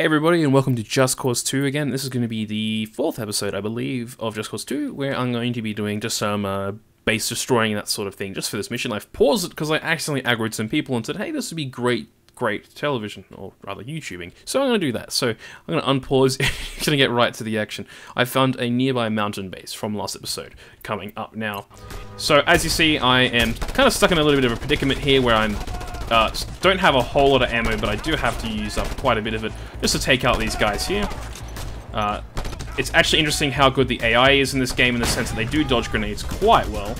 Hey everybody, and welcome to Just Cause 2 again. This is going to be the 4th episode, I believe, of Just Cause 2, where I'm going to be doing just some base destroying, that sort of thing, just for this mission. I've paused it because I accidentally aggroed some people and said, hey, this would be great television, or rather YouTubing. So I'm going to do that. So I'm going to unpause, going to get right to the action. I found a nearby mountain base from last episode coming up now. So as you see, I am kind of stuck in a little bit of a predicament here where I'm don't have a whole lot of ammo, but I do have to use up quite a bit of it just to take out these guys here. It's actually interesting how good the AI is in this game in the sense that they do dodge grenades quite well.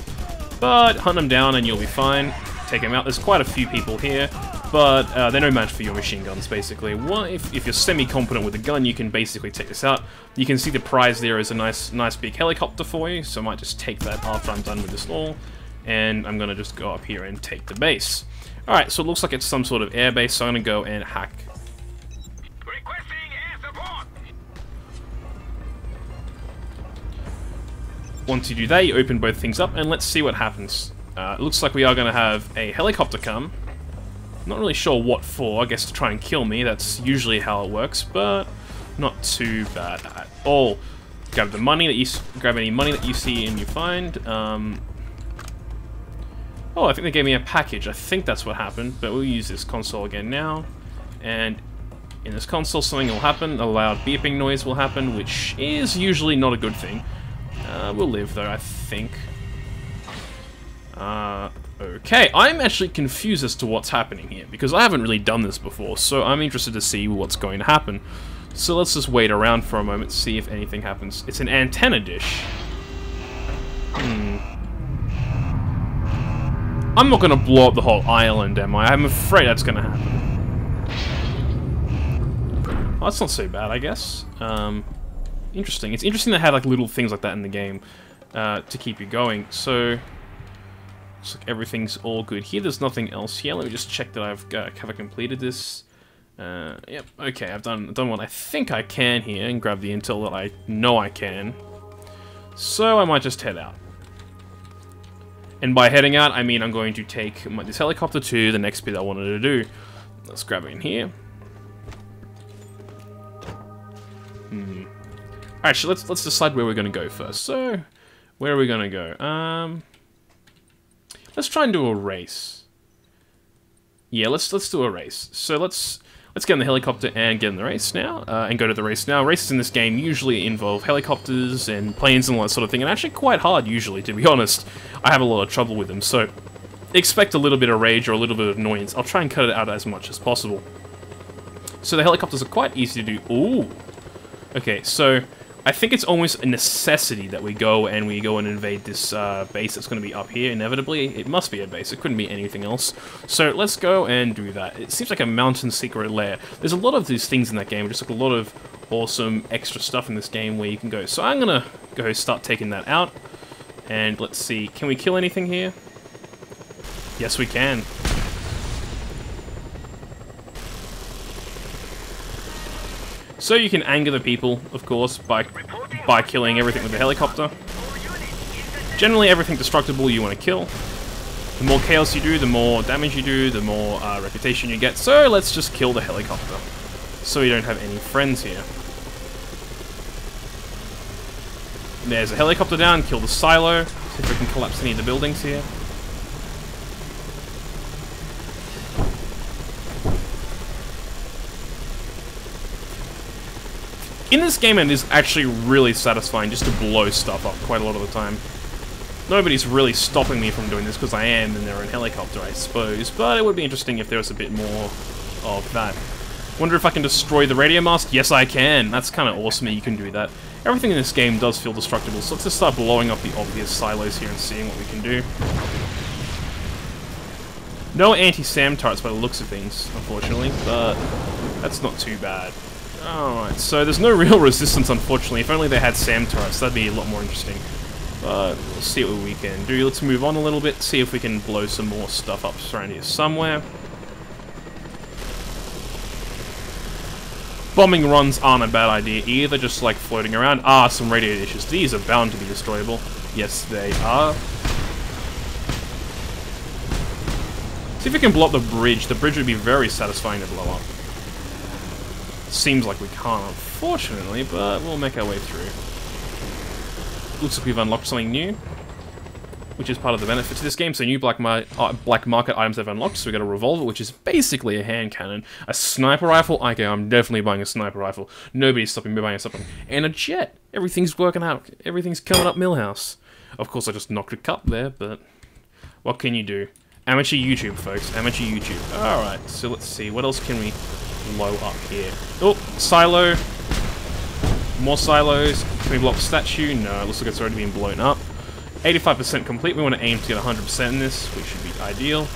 But hunt them down and you'll be fine. Take them out. There's quite a few people here, but they're no match for your machine guns, basically. Well, if you're semi-competent with a gun, you can basically take this out. You can see the prize there is a nice big helicopter for you, so I might just take that after I'm done with this all. And I'm going to just go up here and take the base. Alright, so it looks like it's some sort of air base, so I'm going to go and hack. Requesting air support. Once you do that, you open both things up, and let's see what happens. It looks like we are going to have a helicopter come. Not really sure what for, I guess to try and kill me. That's usually how it works, but not too bad at all. Grab the money that you grab any money that you see and you find. Oh, I think they gave me a package. I think that's what happened, but we'll use this console again now. And in this console, something will happen. A loud beeping noise will happen, which is usually not a good thing. We'll live, though, I think. Okay, I'm actually confused as to what's happening here, because I haven't really done this before, so I'm interested to see what's going to happen. So let's just wait around for a moment to see if anything happens. It's an antenna dish. I'm not going to blow up the whole island, am I? I'm afraid that's going to happen. Oh, that's not so bad, I guess. Interesting. It's interesting to have like little things like that in the game to keep you going. So, looks like everything's all good here. There's nothing else here. Let me just check that have I completed this. Yep. Okay, I've done what I think I can here and grab the intel that I know I can. So I might just head out. And by heading out, I mean I'm going to take this helicopter to the next bit I wanted to do. Let's grab it in here. Actually, let's decide where we're going to go first. So, where are we going to go? Let's try and do a race. Yeah, let's do a race. So let's get in the helicopter and get in the race now, and go to the race now. Races in this game usually involve helicopters and planes and all that sort of thing, and actually quite hard usually, to be honest. I have a lot of trouble with them, so expect a little bit of rage or a little bit of annoyance. I'll try and cut it out as much as possible. So the helicopters are quite easy to do. Ooh! Okay, so I think it's almost a necessity that we go and invade this base that's going to be up here, inevitably. It must be a base, it couldn't be anything else. So let's go and do that. It seems like a mountain secret lair. There's a lot of these things in that game, just like a lot of awesome extra stuff in this game where you can go. So I'm going to go start taking that out. And let's see, can we kill anything here? Yes, we can. So you can anger the people, of course, by killing everything with the helicopter. Generally, everything destructible you want to kill. The more chaos you do, the more damage you do, the more reputation you get. So let's just kill the helicopter, so we don't have any friends here. There's a helicopter down, kill the silo. See if we can collapse any of the buildings here. In this game, it is actually really satisfying just to blow stuff up quite a lot of the time. Nobody's really stopping me from doing this because I am in their own helicopter, I suppose, but it would be interesting if there was a bit more of that. Wonder if I can destroy the radio mast? Yes, I can. That's kind of awesome that you can do that. Everything in this game does feel destructible, so let's just start blowing up the obvious silos here and seeing what we can do. No anti-SAM turrets by the looks of things, unfortunately, but that's not too bad. Alright, so there's no real resistance, unfortunately. If only they had SAM turrets, that'd be a lot more interesting. But we'll see what we can do. Let's move on a little bit, see if we can blow some more stuff up around here somewhere. Bombing runs aren't a bad idea either, just like floating around. Ah, some radio dishes. These are bound to be destroyable. Yes, they are. See if we can blow up the bridge. The bridge would be very satisfying to blow up. Seems like we can't, unfortunately, but we'll make our way through. Looks like we've unlocked something new, which is part of the benefit to this game. So new black market items have unlocked. So we got a revolver, which is basically a hand cannon. A sniper rifle. Okay, I'm definitely buying a sniper rifle. Nobody's stopping me buying something. And a jet. Everything's working out. Everything's coming up Millhouse. Of course, I just knocked a cup there, but what can you do? Amateur YouTube, folks. Amateur YouTube. Alright, so let's see. What else can we blow up here? Oh, silo. More silos. Can we blow up the statue? No, it looks like it's already been blown up. 85% complete. We want to aim to get 100% in this, which should be ideal.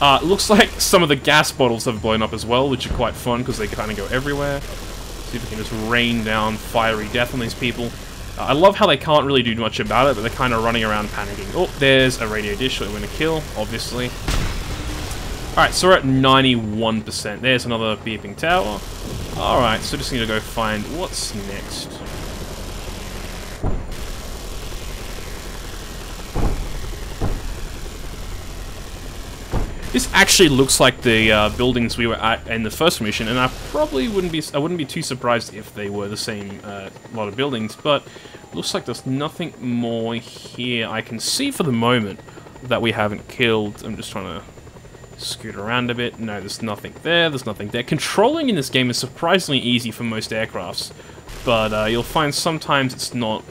It looks like some of the gas bottles have blown up as well, which are quite fun because they kind of go everywhere. See if we can just rain down fiery death on these people. I love how they can't really do much about it, but they're kind of running around panicking. Oh, there's a radio dish that we're going to kill, obviously. Alright, so we're at 91%. There's another beeping tower. Alright, so just need to go find what's next. This actually looks like the buildings we were at in the first mission, and I probably wouldn't be too surprised if they were the same lot of buildings, but looks like there's nothing more here I can see for the moment that we haven't killed. I'm just trying to scoot around a bit. No, there's nothing there. There's nothing there. Controlling in this game is surprisingly easy for most aircrafts, but you'll find sometimes it's not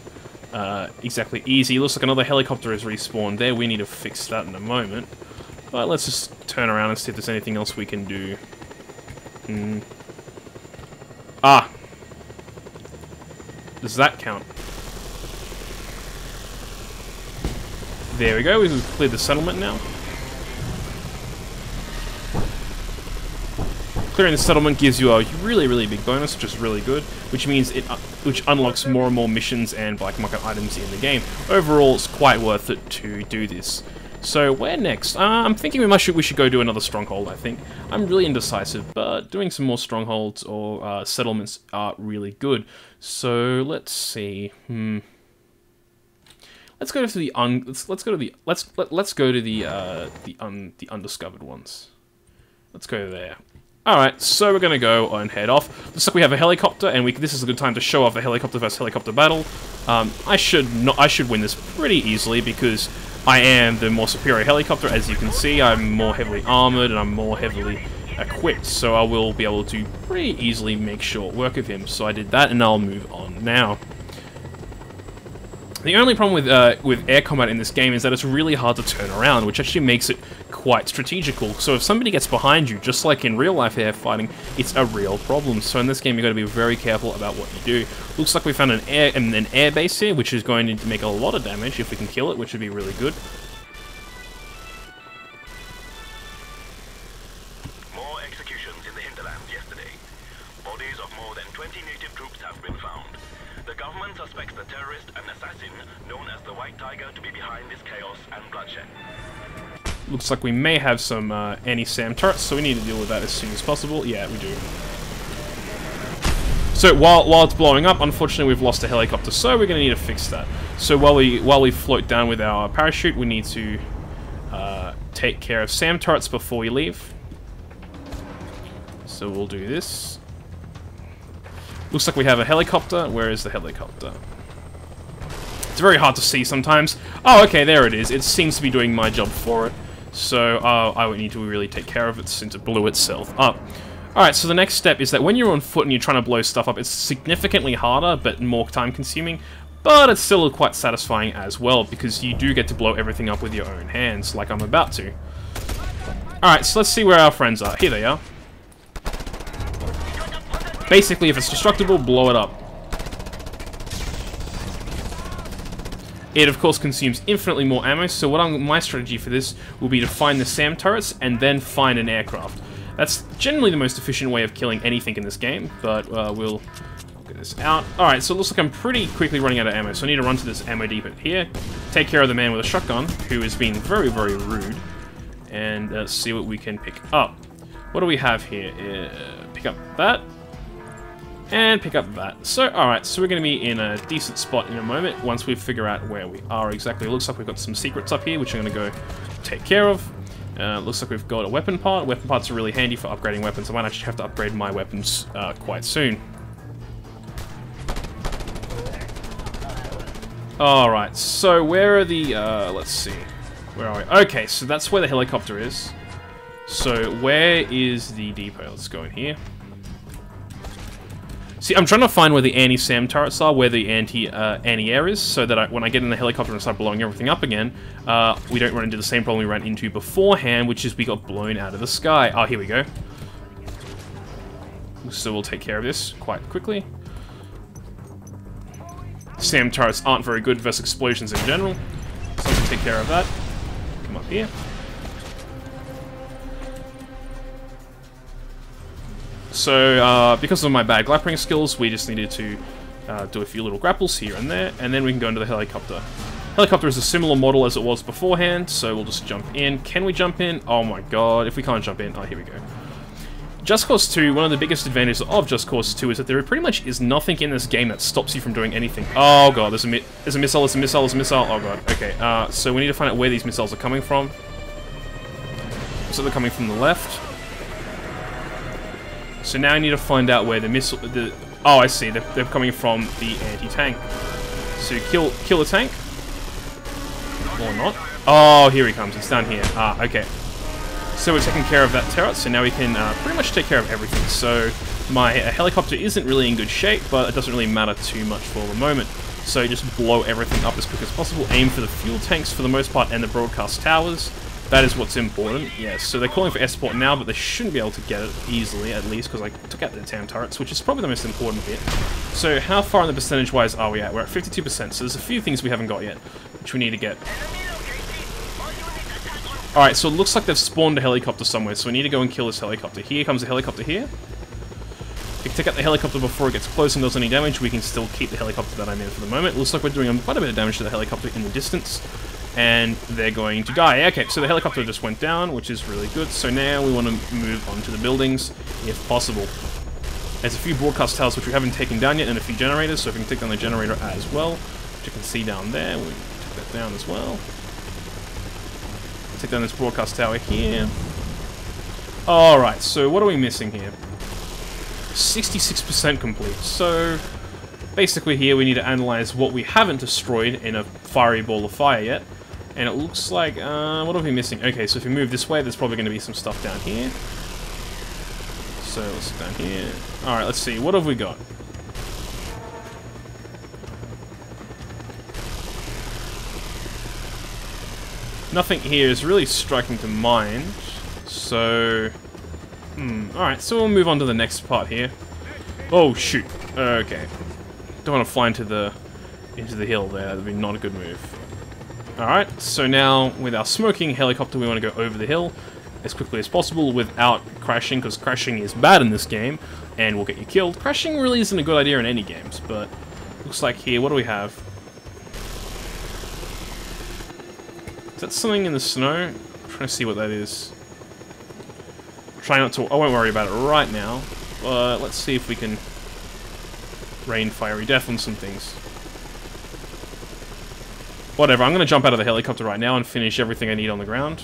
exactly easy. It looks like another helicopter has respawned there. We need to fix that in a moment. But let's just turn around and see if there's anything else we can do. Ah! Does that count? There we go. We've cleared the settlement now. Clearing the settlement gives you a really, really big bonus, which is really good, which means which unlocks more and more missions and black market items in the game. Overall, it's quite worth it to do this. So, where next? I'm thinking we should go do another stronghold, I think. I'm really indecisive, but doing some more strongholds or settlements are really good. So, let's see. Let's go to the undiscovered ones. Let's go there. Alright, so we're gonna go and head off. Looks like we have a helicopter, and this is a good time to show off a helicopter versus helicopter battle. I should win this pretty easily because I am the more superior helicopter. As you can see, I'm more heavily armored and I'm more heavily equipped, so I will be able to pretty easily make short work of him. So I did that, and I'll move on now. The only problem with air combat in this game is that it's really hard to turn around, which actually makes it quite strategical. So if somebody gets behind you, just like in real life air fighting, it's a real problem. So in this game, you've got to be very careful about what you do. Looks like we found an air base here, which is going to make a lot of damage if we can kill it, which would be really good. More executions in the hinterlands yesterday. Bodies of more than 20 native troops have been found. The government suspects the terrorist and assassin known as the White Tiger to be behind this chaos and bloodshed. Looks like we may have some anti-SAM turrets, so we need to deal with that as soon as possible. Yeah, we do. So while it's blowing up, unfortunately we've lost a helicopter, so we're going to need to fix that. So while we float down with our parachute, we need to take care of SAM turrets before we leave. So we'll do this. Looks like we have a helicopter. Where is the helicopter? It's very hard to see sometimes. Oh, okay, there it is. It seems to be doing my job for it. So I would need to really take care of it since it blew itself up. Alright, so the next step is that when you're on foot and you're trying to blow stuff up, it's significantly harder, but more time-consuming. But it's still quite satisfying as well, because you do get to blow everything up with your own hands, like I'm about to. Alright, so let's see where our friends are. Here they are. Basically, if it's destructible, blow it up. It, of course, consumes infinitely more ammo, so my strategy for this will be to find the SAM turrets and then find an aircraft. That's generally the most efficient way of killing anything in this game, but we'll get this out. Alright, so it looks like I'm pretty quickly running out of ammo, so I need to run to this ammo depot here, take care of the man with a shotgun, who is being very, very rude, and see what we can pick up. What do we have here? Pick up that. And pick up that. So, alright, so we're going to be in a decent spot in a moment once we figure out where we are exactly. It looks like we've got some secrets up here, which I'm going to go take care of. Looks like we've got a weapon part. Weapon parts are really handy for upgrading weapons. I might actually have to upgrade my weapons quite soon. Alright, so where are the... let's see. Where are we? Okay, so that's where the helicopter is. So where is the depot? Let's go in here. See, I'm trying to find where the anti-SAM turrets are, where the anti-air is, so that when I get in the helicopter and start blowing everything up again, we don't run into the same problem we ran into beforehand, which is we got blown out of the sky. Oh, here we go. So we'll take care of this quite quickly. SAM turrets aren't very good versus explosions in general, so I can take care of that. Come up here. So, because of my bad grappling skills, we just needed to do a few little grapples here and there, and then we can go into the helicopter. Helicopter is a similar model as it was beforehand, so we'll just jump in. Can we jump in? Oh my god, if we can't jump in... Oh, here we go. Just Cause 2, one of the biggest advantages of Just Cause 2 is that there pretty much is nothing in this game that stops you from doing anything. Oh god, there's a missile, there's a missile, there's a missile. Oh god, okay. So we need to find out where these missiles are coming from. So they're coming from the left. So now I need to find out where the missile... oh, I see. They're coming from the anti-tank. So kill the tank. Or not. Oh, here he comes. It's down here. Ah, okay. So we're taking care of that turret, so now we can pretty much take care of everything. So my helicopter isn't really in good shape, but it doesn't really matter too much for the moment. So just blow everything up as quick as possible. Aim for the fuel tanks for the most part and the broadcast towers. That is what's important, yes. So they're calling for escort now, but they shouldn't be able to get it easily, at least, because I took out the TAM turrets, which is probably the most important bit. So how far in the percentage-wise are we at? We're at 52%, so there's a few things we haven't got yet, which we need to get. Alright, so it looks like they've spawned a helicopter somewhere, so we need to go and kill this helicopter. Here comes the helicopter here. If we take out the helicopter before it gets close and does any damage, we can still keep the helicopter that I'm in for the moment. It looks like we're doing quite a bit of damage to the helicopter in the distance. And they're going to die. Okay, so the helicopter just went down, which is really good. So now we want to move on to the buildings, if possible. There's a few broadcast towers which we haven't taken down yet, and a few generators, so if we can take down the generator as well, which you can see down there, we can take that down as well. Take down this broadcast tower here. Alright, so what are we missing here? 66% complete, so... basically here we need to analyze what we haven't destroyed in a fiery ball of fire yet. And it looks like, what are we missing? Okay, so if we move this way, there's probably going to be some stuff down here. So let's go down here. Alright, let's see, what have we got? Nothing here is really striking to mind. So... alright, so we'll move on to the next part here. Oh, shoot. Okay. Don't want to fly into the hill there. That'd be not a good move. Alright, so now with our smoking helicopter, we want to go over the hill as quickly as possible without crashing, because crashing is bad in this game and will get you killed. Crashing really isn't a good idea in any games, but looks like here, what do we have? Is that something in the snow? I'm trying to see what that is. Try not to... I won't worry about it right now, but let's see if we can rain fiery death on some things. Whatever, I'm going to jump out of the helicopter right now and finish everything I need on the ground.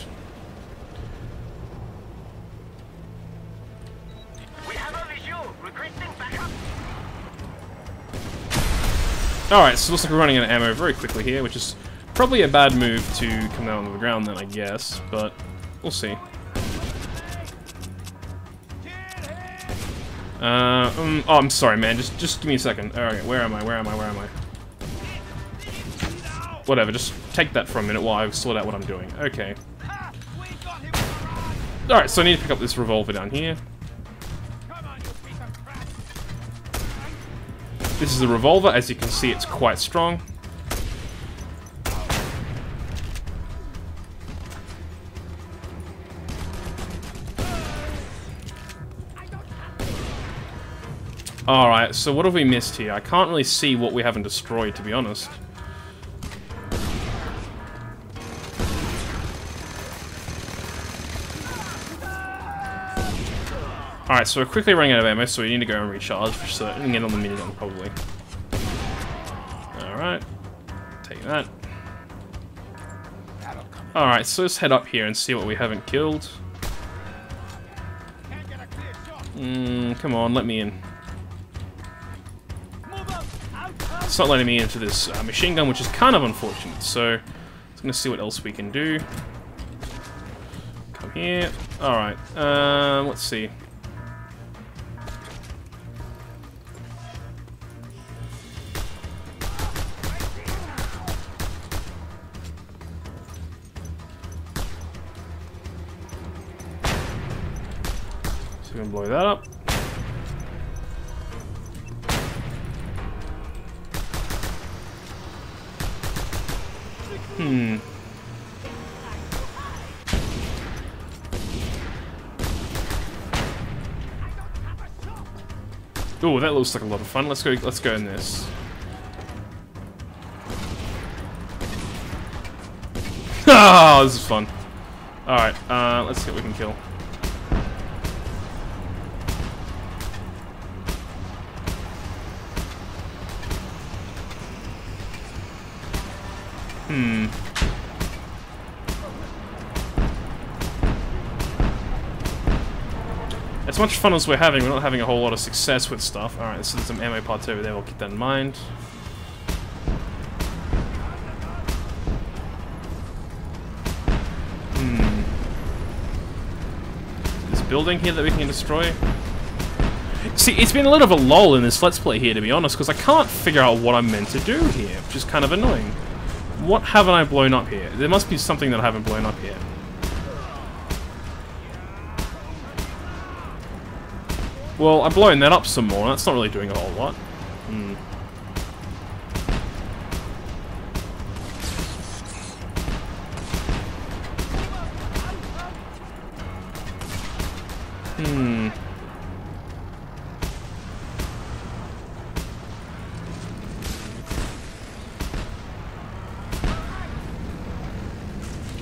Alright, so it looks like we're running out of ammo very quickly here, which is probably a bad move to come down on the ground then, I guess, but we'll see. Oh, I'm sorry, man. Just give me a second. Alright, where am I? Whatever, just take that for a minute while I sort out what I'm doing. Okay. Alright, so I need to pick up this revolver down here. This is a revolver. As you can see, it's quite strong. Alright, so what have we missed here? I can't really see what we haven't destroyed, to be honest. Alright, so we're quickly running out of ammo, so we need to go and recharge, so we can get on the minigun, probably. Alright. Take that. Alright, so let's head up here and see what we haven't killed. Come on, let me in. It's not letting me into this machine gun, which is kind of unfortunate, so I'm gonna see what else we can do. Come here. Alright, let's see. So we can blow that up. Ooh, that looks like a lot of fun. Let's go in this. Oh, this is fun. Alright, let's see what we can kill. As much fun as we're not having a whole lot of success with stuff. Alright, so there's some ammo parts over there, we'll keep that in mind. This building here that we can destroy. See, it's been a little of a lull in this Let's Play here, to be honest, because I can't figure out what I'm meant to do here, which is kind of annoying. What haven't I blown up here? There must be something that I haven't blown up here. Well, I'm blowing that up some more. That's not really doing a whole lot.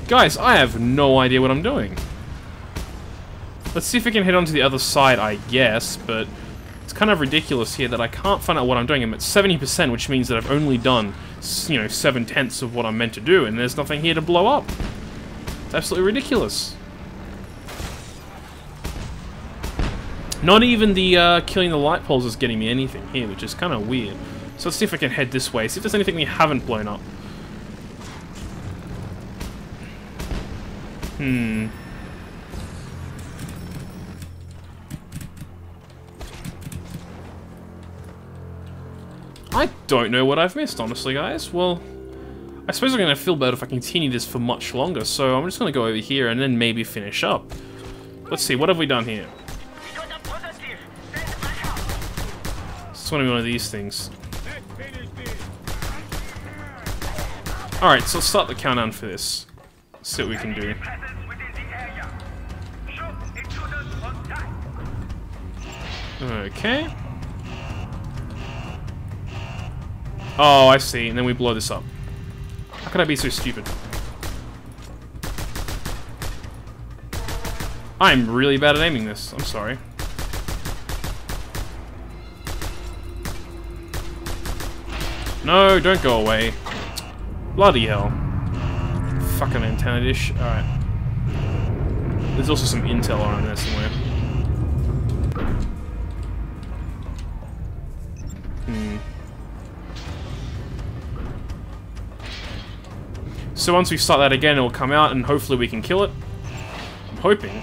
Guys, I have no idea what I'm doing. Let's see if we can head on to the other side, I guess, but it's kind of ridiculous here that I can't find out what I'm doing. I'm at 70%, which means that I've only done, you know, 7/10 of what I'm meant to do, and there's nothing here to blow up. It's absolutely ridiculous. Not even the killing the light poles is getting me anything here, which is kind of weird. So let's see if I can head this way, see if there's anything we haven't blown up. I don't know what I've missed, honestly, guys. Well, I suppose I'm going to feel better if I continue this for much longer, so I'm just going to go over here and then maybe finish up. Let's see, what have we done here? It's going to be one of these things. Alright, so let's start the countdown for this. Let's see what we can do. Okay. Oh, I see. And then we blow this up. How could I be so stupid? I'm really bad at aiming this. I'm sorry. No, don't go away. Bloody hell. Fucking antenna dish. Alright. There's also some intel on there somewhere. So once we start that again, it'll come out and hopefully we can kill it. I'm hoping.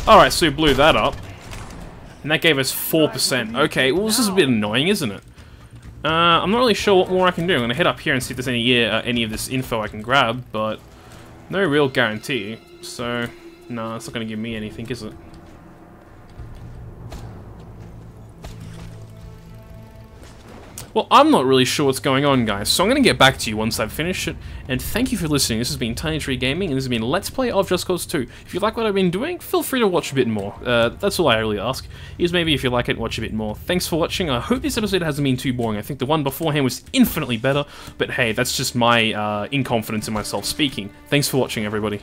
Alright, so we blew that up. And that gave us 4%. Okay, well this is a bit annoying, isn't it? I'm not really sure what more I can do. I'm going to head up here and see if there's any of this info I can grab, but no real guarantee. So, no, it's not going to give me anything, is it? Well, I'm not really sure what's going on, guys, so I'm going to get back to you once I've finished it, and thank you for listening. This has been Tinytree Gaming, and this has been Let's Play of Just Cause 2. If you like what I've been doing, feel free to watch a bit more. That's all I really ask, is maybe if you like it, watch a bit more. Thanks for watching. I hope this episode hasn't been too boring. I think the one beforehand was infinitely better, but hey, that's just my inconfidence in myself speaking. Thanks for watching, everybody.